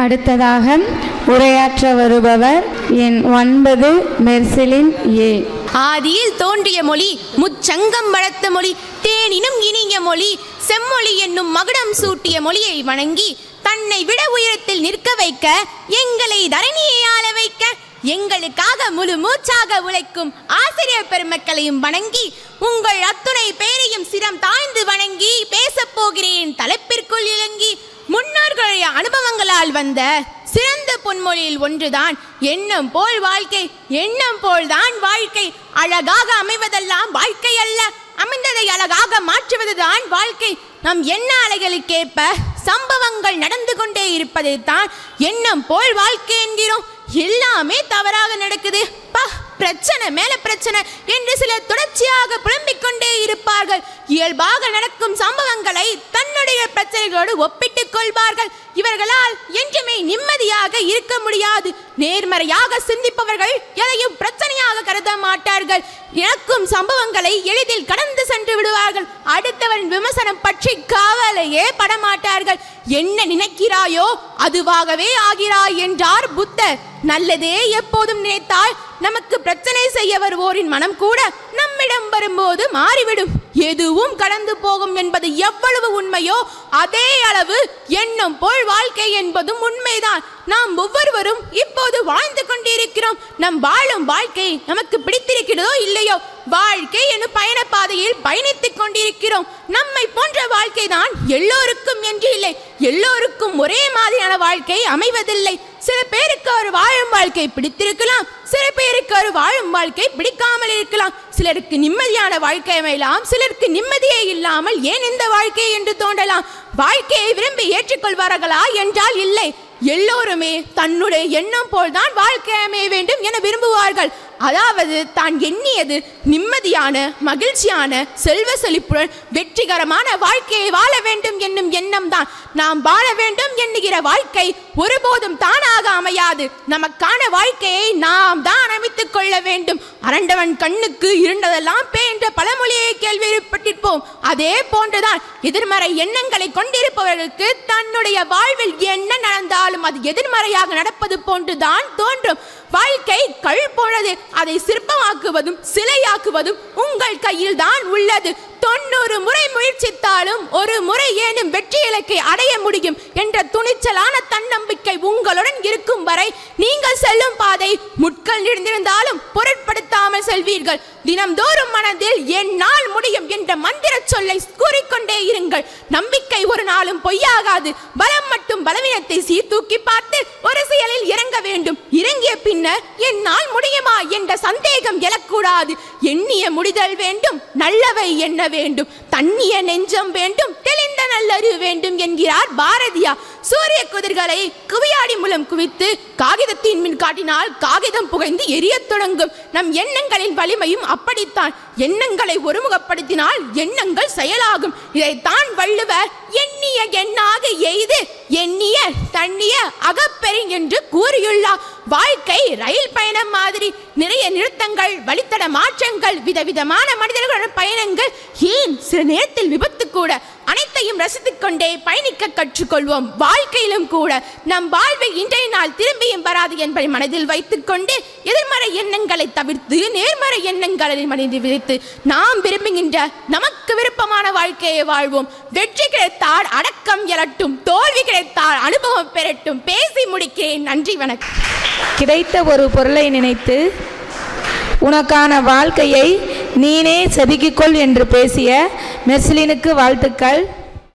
அடுத்ததாக உரையாற்ற வருபவர் எண் 9 மெர்சிலின் ஏ. ஆதியில் தோன்றிய மொழி, முச்சங்கம் வளர்த்த மொழி, தேனினும் இனிய மொழி, செம்மொழி என்னும் மகுடம் சூட்டிய மொழியை வணங்கி தன்னை விட உயரத்தில் நிற்க வைக்க, எங்களை தரணியை ஆள வைக்க, எங்களுக்காக முழு மூச்சாக உழைக்கும் ஆசிரியர் பெருமக்களையும் வணங்கி உங்கள் அத்துணை பேரையும் சிரம் தாழ்ந்து வணங்கி பேசப் போகிறேன் தலைப்பிற்குள் இறங்கி. முன்னோர்களுடைய அனுபவங்களால் வந்த சிறந்த பொன்மொழியில் ஒன்றுதான் எண்ணம் போல் வாழ்க்கை, எண்ணம் போல்தான் வாழ்க்கை. அழகாக அமைவதெல்லாம் வாழ்க்கை அல்ல, அமைந்ததை அழகாக மாற்றுவதுதான் வாழ்க்கை. நம் எண்ண அலைகளுக்கேற்ப சம்பவங்கள் நடந்து கொண்டே இருப்பதை தான் எண்ணம் போல் வாழ்க்கை என்கிறோம். எல்லாமே தவறாக நடக்குது, பிரச்சனை மேல பிரச்சனை என்று சிலர் தொடர்ச்சியாக புலம்பிக் கொண்டே இருப்பார்கள். இயல்பாக நடக்கும் சம்பவங்களை தன்னுடைய பிரச்சனைகளோடு ஒப்பிட்டுக் கொள்வார்கள். இவர்களால் என்றுமே நிம்மதியாக இருக்க முடியாது. நேர்மறையாக சிந்திப்பவர்கள் எதையும் பிரச்சனையாக கருத மாட்டார்கள். இழக்கும் சம்பவங்களை எளிதில் கடந்து சென்று விடுவார்கள். அடுத்தவன் விமர்சனம் பற்றி கவலையே படமாட்டார்கள். என்ன நினைக்கிறாயோ அதுவாகவே ஆகிறாய் என்றார் புத்தர். நல்லதே எப்போதும் நினைத்தால் நமக்கு பிரச்சனை செய்ய வருவோரின் மனம் கூட நம்மிடம் வரும்போது மாறிவிடும். எதுவும் கடந்து போகும் என்பது எவ்வளவு உண்மையோ அதே அளவு எண்ணம் போல் வாழ்க்கை என்பதும் உண்மைதான். நாம் ஒவ்வொருவரும் இப்போது வாழ்ந்து கொண்டிருக்கிறோம். நம் வாழும் வாழ்க்கை நமக்கு பிடித்திருக்கிறதோ இல்லையோ, வாழ்க்கை எனும் பயண பாதையில் பயணித்துக் கொண்டிருக்கிறோம். நம்மை போன்ற வாழ்க்கை தான் எல்லோருக்கும் என்று இல்லை. எல்லோருக்கும் ஒரே மாதிரியான வாழ்க்கை அமைவதில்லை. சில பேருக்கு ஒரு வாழும் வாழ்க்கை பிடித்திருக்கலாம், சில பேருக்கு ஒரு வாழும் வாழ்க்கை பிடிக்காமல் இருக்கலாம். சிலருக்கு நிம்மதியான வாழ்க்கை அமையலாம், சிலருக்கு நிம்மதியே இல்லாமல் ஏன் இந்த வாழ்க்கை என்று தோன்றலாம். வாழ்க்கையை விரும்பி ஏற்றுக்கொள்வார்களா என்றால் இல்லை. எல்லோருமே தன்னுடைய எண்ணம் போல்தான் வாழ்க்கை அமைய வேண்டும் என விரும்புவார்கள். அதாவது தான் எண்ணியது நிம்மதியான, மகிழ்ச்சியான, செல்வ செழிப்புடன் வெற்றிகரமான வாழ்க்கையை வாழ வேண்டும் என்னும் எண்ணம் தான். நாம் வாழ வேண்டும் என்கிற வாழ்க்கை ஒருபோதும் தானாக அமையாது. நமக்கான வாழ்க்கையை நாம் தான் அமைத்துக் கொள்ள வேண்டும். அரண்டவன் கண்ணுக்கு இருண்டதெல்லாம் பே என்ற பழமொழியை கேள்விப்பட்டிருப்போம். அதே போன்றுதான் எதிர்மறை எண்ணங்களை கொண்டிருப்பவர்களுக்கு தன்னுடைய வாழ்வில் என்ன நடந்தாலும் அது எதிர்மறையாக நடப்பது போன்றுதான் தோன்றும். வாழ்க்கை கல் போனது, அதை சிற்பமாக்குவதும் சிலையாக்குவதும் உங்கள் கையில் தான் உள்ளது. 90 முறை முயற்சித்தாலும் ஒரு முறை ஏனும் வெற்றி இலக்கை அடைய முடியும் என்ற துணிச்சலான தன்னம்பிக்கை உங்களுடன் இருக்கும் வரை நீங்கள் செல்லும் பாதை முட்கள் நிறைந்திருந்தாலும் பொருட்படுத்தாமல் செல்வீர்கள். தினம்தோறும் மனதில் என்னால் முடியும் என்ற மந்திர சொல்லை கூறிக்கொண்டே இருங்கள். நம்பிக்கை ஒரு நாளும் பொய்யாகாது. பலம் மட்டும் பலவீனத்தை சீர்தூக்கி பார்த்து ஒரு செயலில் இறங்க வேண்டும். இறங்கிய பின்னர் என்னால் முடியுமா என்ற சந்தேகம் எழக்கூடாது. எண்ணிய முடிதல் வேண்டும், நல்லவை எண்ண வேண்டும், தண்ணிய நெஞ்சம் வேண்டும், தெளிந்த நல்லறிவு வேண்டும் என்கிறார் பாரதியார். சூரிய குதிர்களை குவியாடி மூலம் குவித்து காகிதத்தின் மின் காட்டினால் காகிதம் புகைந்து எரிய தொடங்கும். நம் எண்ணங்களின் வலிமையும் அப்படித்தான். எண்ணங்களை ஒருமுகப்படுத்தினால் எண்ணங்கள் செயலாகும். இதைத்தான் வள்ளுவர் எண்ணிய எண்ணாக எய்து எண்ணிய தண்ணிய அகப்பெறி என்று கூறியுள்ளார். வாழ்க்கை ரயில் பயணம் மாதிரி. நிறைய நிறுத்தங்கள், வழித்தட மாற்றங்கள், விதவிதமான மனிதர்களுடன் பயணங்கள், ஏன் சில நேரத்தில் விபத்து கூட. அனைத்தையும் ரசித்துக் கொண்டே பயணிக்க கற்றுக்கொள்வோம். வாழ்க்கையிலும் கூட நம் வாழ்வை இன்றைய நாள் திரும்பியும் வராது என்பதை மனதில் வைத்துக் கொண்டு எதிர்மறை எண்ணங்களை தவிர்த்து நேர்மறை எண்ணங்களை மனதில் விதைத்து நாம் விரும்புகின்ற நமக்கு விருப்பமான வாழ்க்கையை வாழ்வோம். வெற்றி கிடைத்தால் அடக்கம் எழட்டும், தோல்வி கிடைத்தால் அனுபவம் பெறட்டும். பேசி முடிக்கிறேன். நன்றி, வணக்கம். கிடைத்த ஒரு பொருளை நினைத்து உனக்கான வாழ்க்கையை நீனே செதுக்கிக்கொள் என்று பேசிய மெர்சிலினுக்கு வாழ்த்துக்கள்.